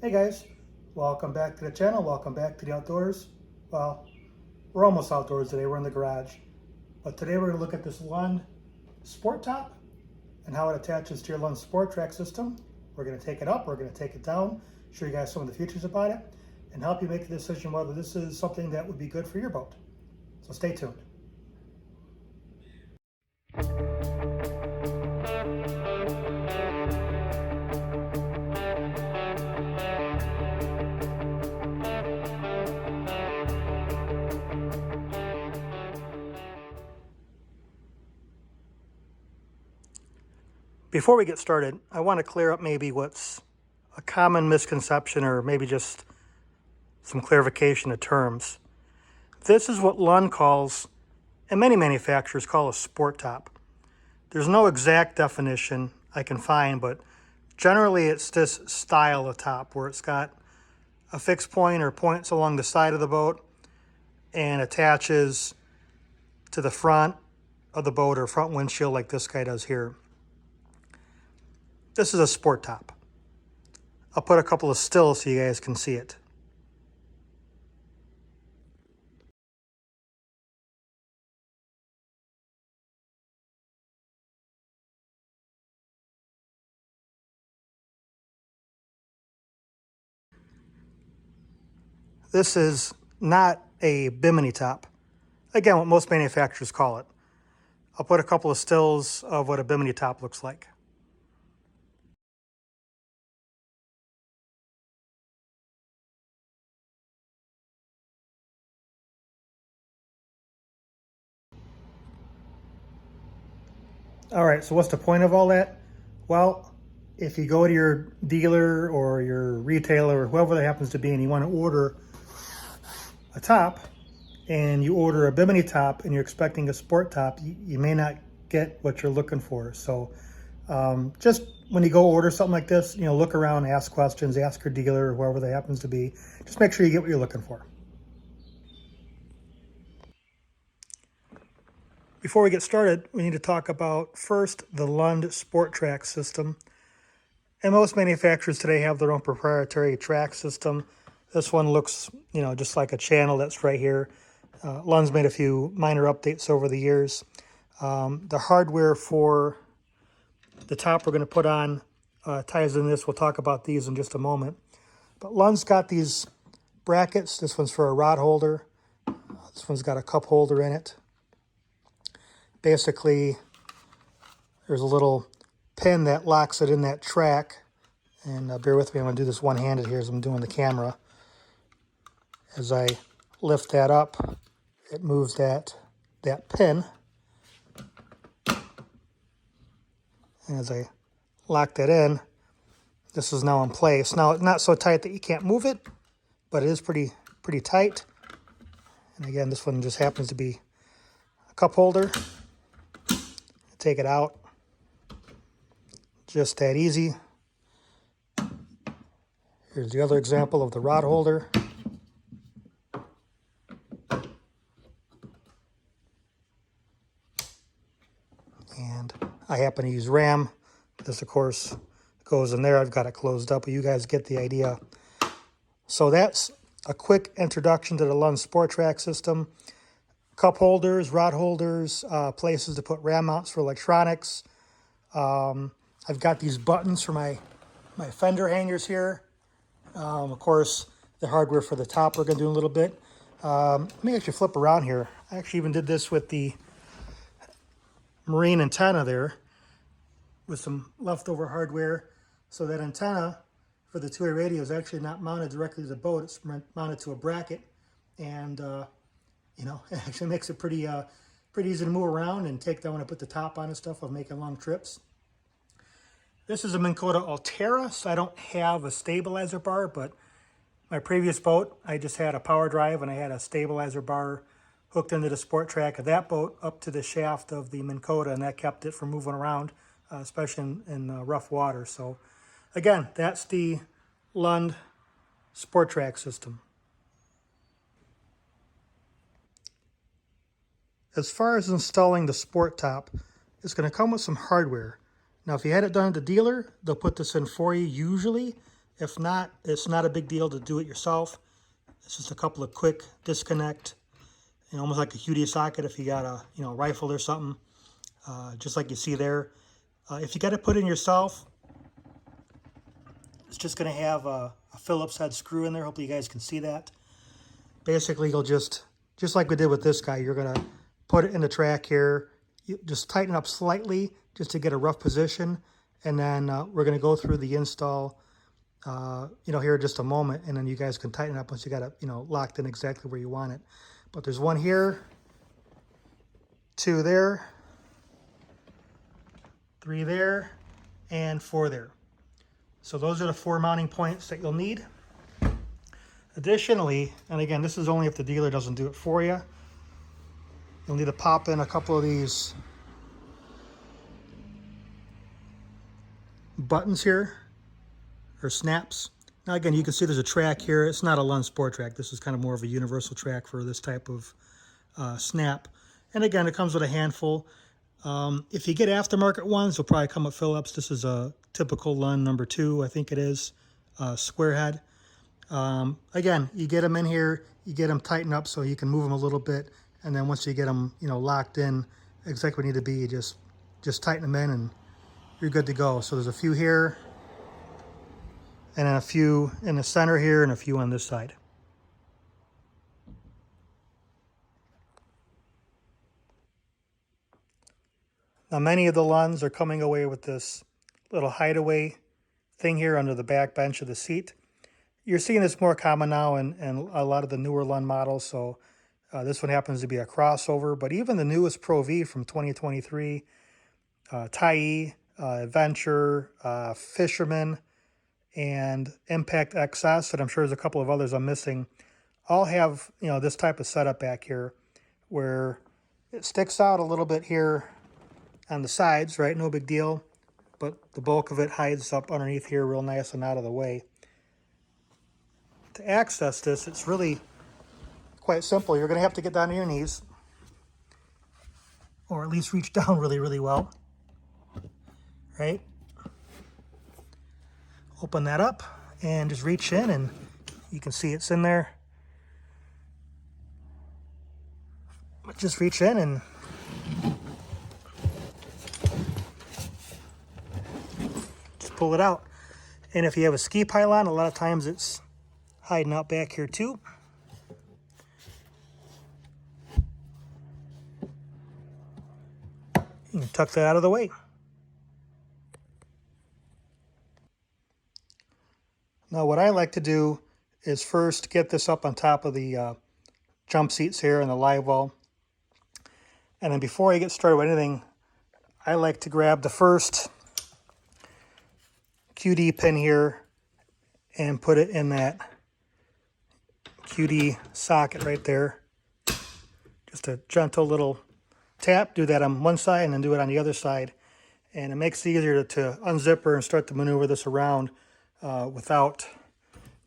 Hey guys, welcome back to the channel. Welcome back to the outdoors. Well, we're almost outdoors today. We're in the garage. But today we're going to look at this Lund Sport Top and how it attaches to your Lund Sport Track system. We're going to take it up, we're going to take it down, show you guys some of the features about it, and help you make a decision whether this is something that would be good for your boat. So stay tuned. Before we get started, I want to clear up maybe what's a common misconception or maybe just some clarification of terms. This is what Lund calls, and many manufacturers call, a sport top. There's no exact definition I can find, but generally it's this style of top where it's got a fixed point or points along the side of the boat and attaches to the front of the boat or front windshield like this guy does here. This is a sport top. I'll put a couple of stills so you guys can see it. This is not a bimini top. Again, what most manufacturers call it. I'll put a couple of stills of what a bimini top looks like. All right, so what's the point of all that? Well, if you go to your dealer or your retailer or whoever that happens to be and you want to order a top and you order a bimini top and you're expecting a sport top, you may not get what you're looking for. So just when you go order something like this, look around, ask questions, ask your dealer or whoever that happens to be. Just make sure you get what you're looking for. Before we get started, we need to talk about first the Lund Sport Track system. And most manufacturers today have their own proprietary track system. This one looks, just like a channel that's right here. Lund's made a few minor updates over the years. The hardware for the top we're going to put on ties in this. We'll talk about these in just a moment. But Lund's got these brackets. This one's for a rod holder. This one's got a cup holder in it. Basically, there's a little pin that locks it in that track. And bear with me, I'm going to do this one-handed here as I'm doing the camera. As I lift that up, it moves that pin. And as I lock that in, this is now in place. Now, it's not so tight that you can't move it, but it is pretty tight. And again, this one just happens to be a cup holder. Take it out. Just that easy. Here's the other example of the rod holder. And I happen to use RAM. This, of course, goes in there. I've got it closed up, but you guys get the idea. So that's a quick introduction to the Lund Sport Track system. Cup holders, rod holders, places to put RAM mounts for electronics. I've got these buttons for my fender hangers here. Of course, the hardware for the top we're going to do in a little bit. Let me actually flip around here. I actually even did this with the marine antenna there with some leftover hardware. So that antenna for the two-way radio is actually not mounted directly to the boat. It's mounted to a bracket. And it actually makes it pretty easy to move around and take that when I put the top on and stuff of making long trips. This is a Minn Kota Altera, so I don't have a stabilizer bar, but my previous boat, I just had a power drive and I had a stabilizer bar hooked into the sport track of that boat up to the shaft of the Minn Kota, and that kept it from moving around, especially in rough water. So again, that's the Lund Sport Track system. As far as installing the sport top, it's going to come with some hardware. Now, if you had it done at the dealer, they'll put this in for you usually. If not, it's not a big deal to do it yourself. It's just a couple of quick disconnect, and almost like a QD socket if you got a rifle or something, just like you see there. If you got to put in yourself, it's just going to have a Phillips head screw in there. Hopefully you guys can see that. Basically, you'll just like we did with this guy, you're going to put it in the track here. You just tighten up slightly just to get a rough position, and then we're going to go through the install here in just a moment, and then you guys can tighten up once you got it locked in exactly where you want it. But there's one here, 2 there, 3 there, and 4 there. So those are the 4 mounting points that you'll need. Additionally, and again, this is only if the dealer doesn't do it for you, you'll need to pop in a couple of these buttons here, or snaps. Now again, you can see there's a track here. It's not a Lund Sport track. This is kind of more of a universal track for this type of snap. And again, it comes with a handful. If you get aftermarket ones, they'll probably come with Phillips. This is a typical Lund number 2, I think it is, square head. Again, you get them in here, you get them tightened up so you can move them a little bit, and then once you get them, locked in exactly where they need to be, you just tighten them in and you're good to go. So there's a few here, and then a few in the center here, and a few on this side. Now, many of the Lunds are coming away with this little hideaway thing here under the back bench of the seat. You're seeing this more common now in a lot of the newer Lund models, so this one happens to be a crossover. But even the newest Pro V from 2023, Tai, Adventure, Fisherman, and Impact XS, and I'm sure there's a couple of others I'm missing, all have this type of setup back here where it sticks out a little bit here on the sides, right? No big deal, but the bulk of it hides up underneath here real nice and out of the way. To access this, it's really quite simple. You're going to have to get down to your knees, or at least reach down really, really well, right? Open that up and just reach in, and you can see it's in there. Just reach in and just pull it out. And if you have a ski pylon, a lot of times it's hiding out back here too. You can tuck that out of the way. Now what I like to do is first get this up on top of the jump seats here and the live well. And then before I get started with anything, I like to grab the first QD pin here and put it in that QD socket right there. Just a gentle little tap. Do that on one side and then do it on the other side. And it makes it easier to unzip her and start to maneuver this around without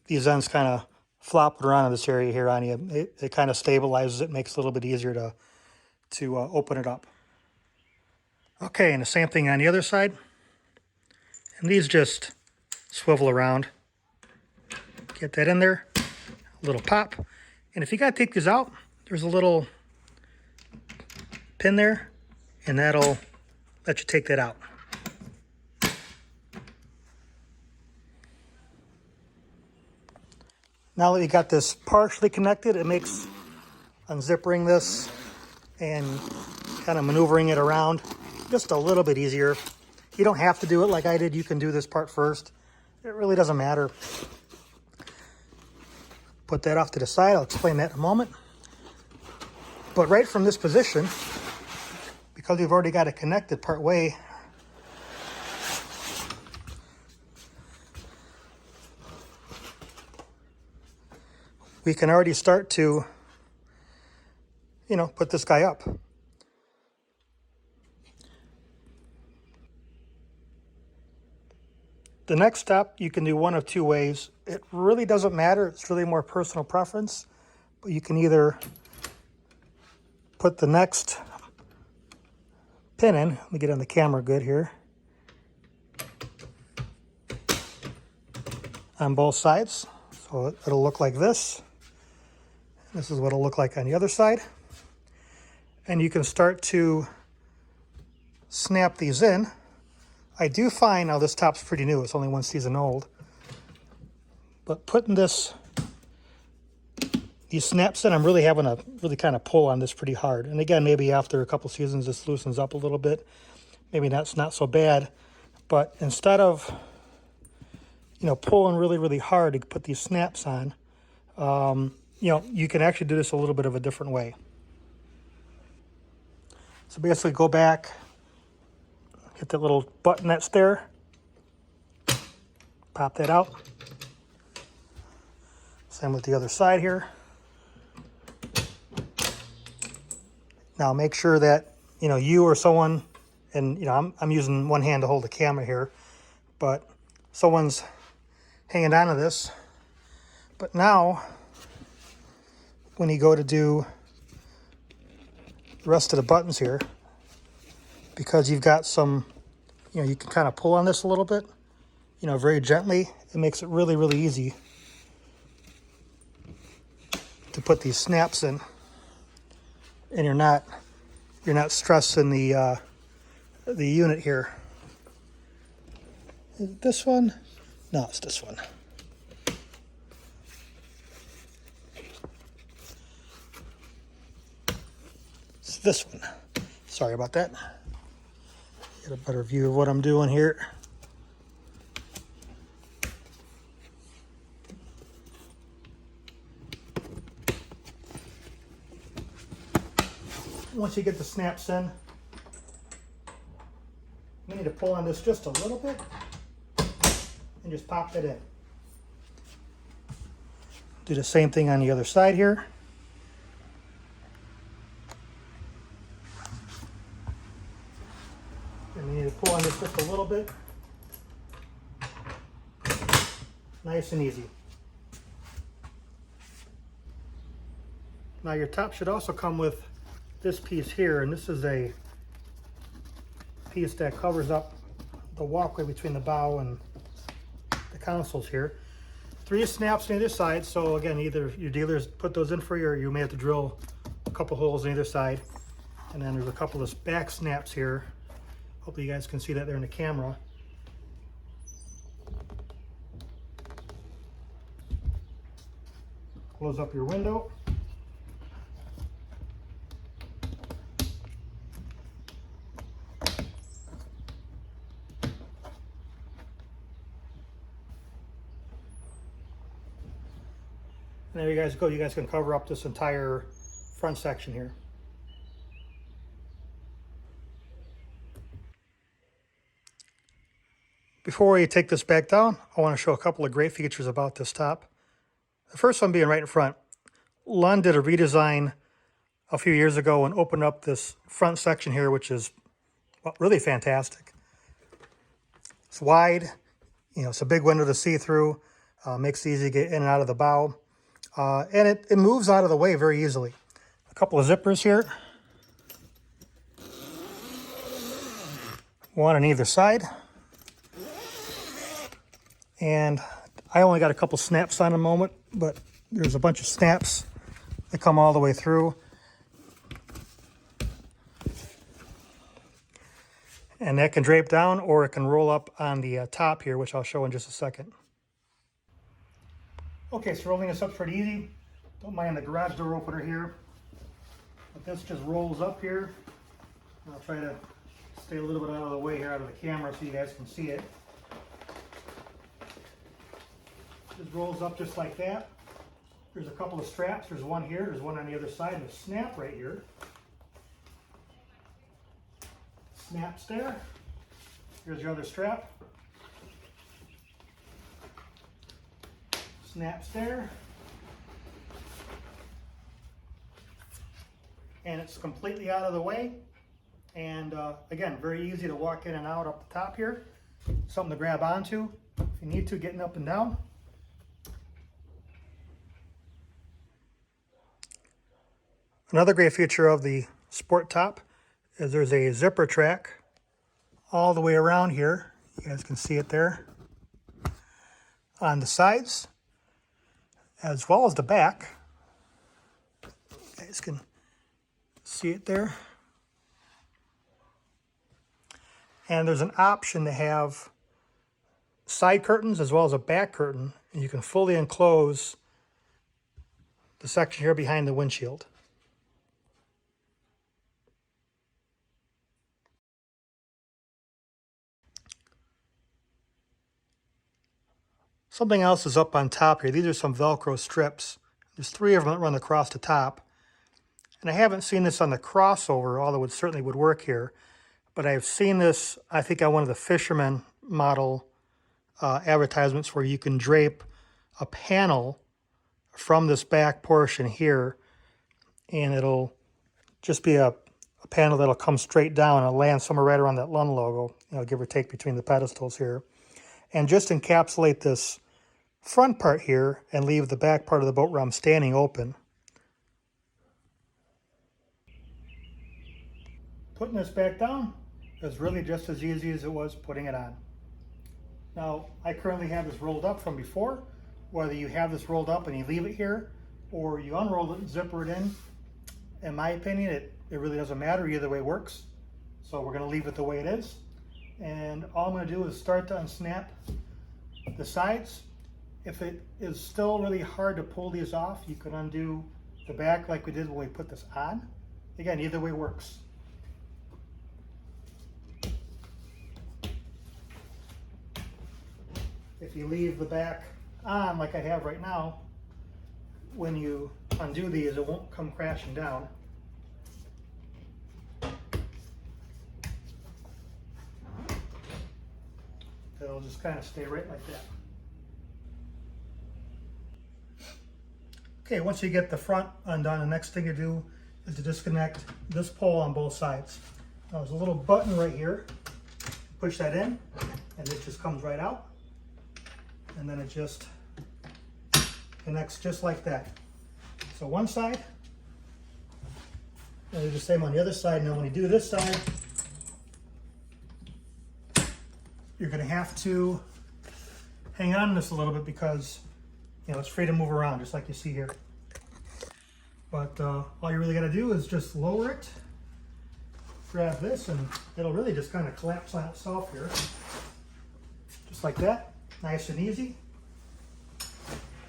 these ends kind of flopping around in this area here on you. It kind of stabilizes it, makes it a little bit easier to open it up. Okay, and the same thing on the other side. And these just swivel around. Get that in there, a little pop. And if you got to take these out, there's a little pin there, and that'll let you take that out. Now that you got this partially connected, it makes unzipping this and kind of maneuvering it around just a little bit easier. You don't have to do it like I did. You can do this part first. It really doesn't matter. Put that off to the side. I'll explain that in a moment. But right from this position, because we've already got it connected part way, we can already start to, put this guy up. The next step, you can do one of two ways. It really doesn't matter. It's really more personal preference. But you can either put the next pin in. Let me get on the camera good here. on both sides. So it'll look like this. This is what it'll look like on the other side. And you can start to snap these in. I do find, now this top's pretty new, it's only 1 season old, but putting these snaps in, I'm really having to really kind of pull on this pretty hard. And again, maybe after a couple seasons this loosens up a little bit. Maybe that's not so bad. But instead of, pulling really, really hard to put these snaps on, you can actually do this a little bit of a different way. So basically go back, hit that little button that's there, pop that out. Same with the other side here. Now make sure that, you or someone, and I'm using one hand to hold the camera here, but someone's hanging on to this. But now, when you go to do the rest of the buttons here, because you've got some, you can kind of pull on this a little bit, very gently. It makes it really, really easy to put these snaps in, and you're not stressing the unit here. Is it this one? No, it's this one. It's this one. Sorry about that. Get a better view of what I'm doing here. Once you get the snaps in, you need to pull on this just a little bit and just pop it in. Do the same thing on the other side here. And you need to pull on this just a little bit. Nice and easy. Now your top should also come with this piece here, and this is a piece that covers up the walkway between the bow and the consoles here. 3 snaps on either side, so again, either your dealers put those in for you or you may have to drill a couple holes on either side. And then there's a couple of back snaps here. Hopefully you guys can see that there in the camera. Close up your window. And there you guys go. You guys can cover up this entire front section here. Before we take this back down, I want to show a couple of great features about this top. The first one being right in front. Lund did a redesign a few years ago and opened up this front section here, which is really fantastic. It's wide, it's a big window to see through, makes it easy to get in and out of the bow. And it moves out of the way very easily. A couple of zippers here. One on either side. And I only got a couple snaps on a moment, but there's a bunch of snaps that come all the way through. And that can drape down or it can roll up on the top here, which I'll show in just a second. Okay, so rolling this up pretty easy. Don't mind the garage door opener here. But this just rolls up here. I'll try to stay a little bit out of the way here, out of the camera, so you guys can see it. Just rolls up just like that. There's a couple of straps. There's one here. There's one on the other side, and a snap right here. Snaps there. Here's your other strap. Snaps there. And it's completely out of the way. And again, very easy to walk in and out up the top here. Something to grab onto if you need to, getting up and down. Another great feature of the Sport top is there's a zipper track all the way around here. You guys can see it there. on the sides as well as the back. You guys can see it there. And there's an option to have side curtains as well as a back curtain, and you can fully enclose the section here behind the windshield. Something else is up on top here. These are some Velcro strips. There's 3 of them that run across the top. And I haven't seen this on the crossover, although it certainly would work here. But I've seen this, I think, on one of the fisherman model advertisements where you can drape a panel from this back portion here, and it'll just be a panel that'll come straight down and land somewhere right around that Lund logo, give or take between the pedestals here. And just encapsulate this front part here and leave the back part of the boat where I'm standing open. Putting this back down is really just as easy as it was putting it on. Now, I currently have this rolled up from before. Whether you have this rolled up and you leave it here, or you unroll it and zipper it in my opinion, it really doesn't matter. Either way works. So we're going to leave it the way it is. And all I'm going to do is start to unsnap the sides. If it is still really hard to pull these off, you can undo the back like we did when we put this on. Again, either way works. If you leave the back on like I have right now, when you undo these, it won't come crashing down. It'll just kind of stay right like that. Okay, once you get the front undone, the next thing you do is to disconnect this pole on both sides. Now there's a little button right here. Push that in, and it just comes right out. And then it just connects just like that. So one side, and do the same on the other side. Now when you do this side, you're going to have to hang on to this a little bit because it's free to move around just like you see here. But all you really got to do is just lower it, grab this, and it'll really just kind of collapse on itself here. Just like that, nice and easy.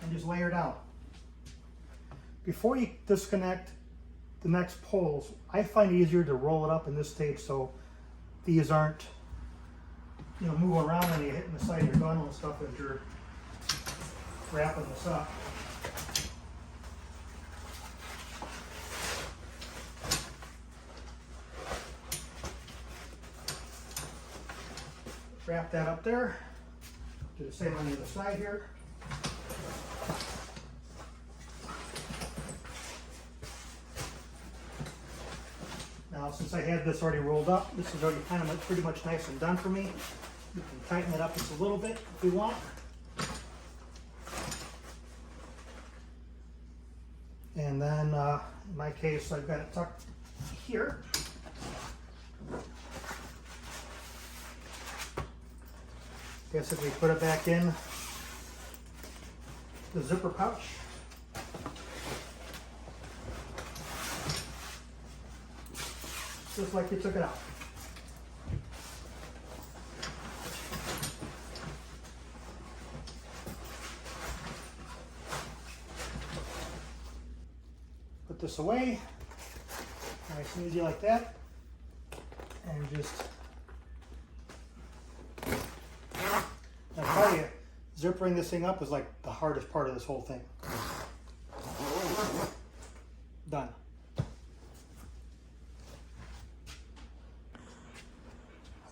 And just layer down. Before you disconnect the next poles, I find it easier to roll it up in this stage so these aren't moving around and you're hitting the side of your gunnel and stuff as you're wrapping this up. Wrap that up there. Do the same on the other side here. Now, since I had this already rolled up, this is already kind of pretty much nice and done for me. You can tighten it up just a little bit if you want. And then, in my case, I've got it tucked here. Basically, put it back in the zipper pouch. Just like you took it out. Put this away, nice and easy like that, and just, I'll tell you, zippering this thing up is like the hardest part of this whole thing. Done.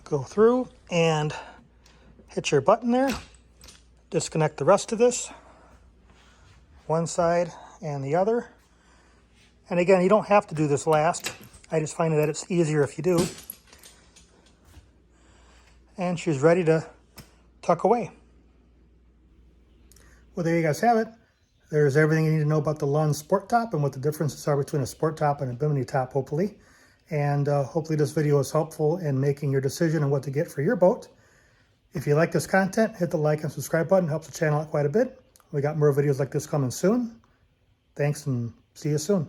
Go through and hit your button there. Disconnect the rest of this, one side and the other. And again, you don't have to do this last. I just find that it's easier if you do. And she's ready to tuck away. Well, there you guys have it. There's everything you need to know about the Lund Sport Top and what the differences are between a Sport Top and a Bimini Top, hopefully. And hopefully this video is helpful in making your decision on what to get for your boat. If you like this content, hit the like and subscribe button. It helps the channel out quite a bit. We got more videos like this coming soon. Thanks and see you soon.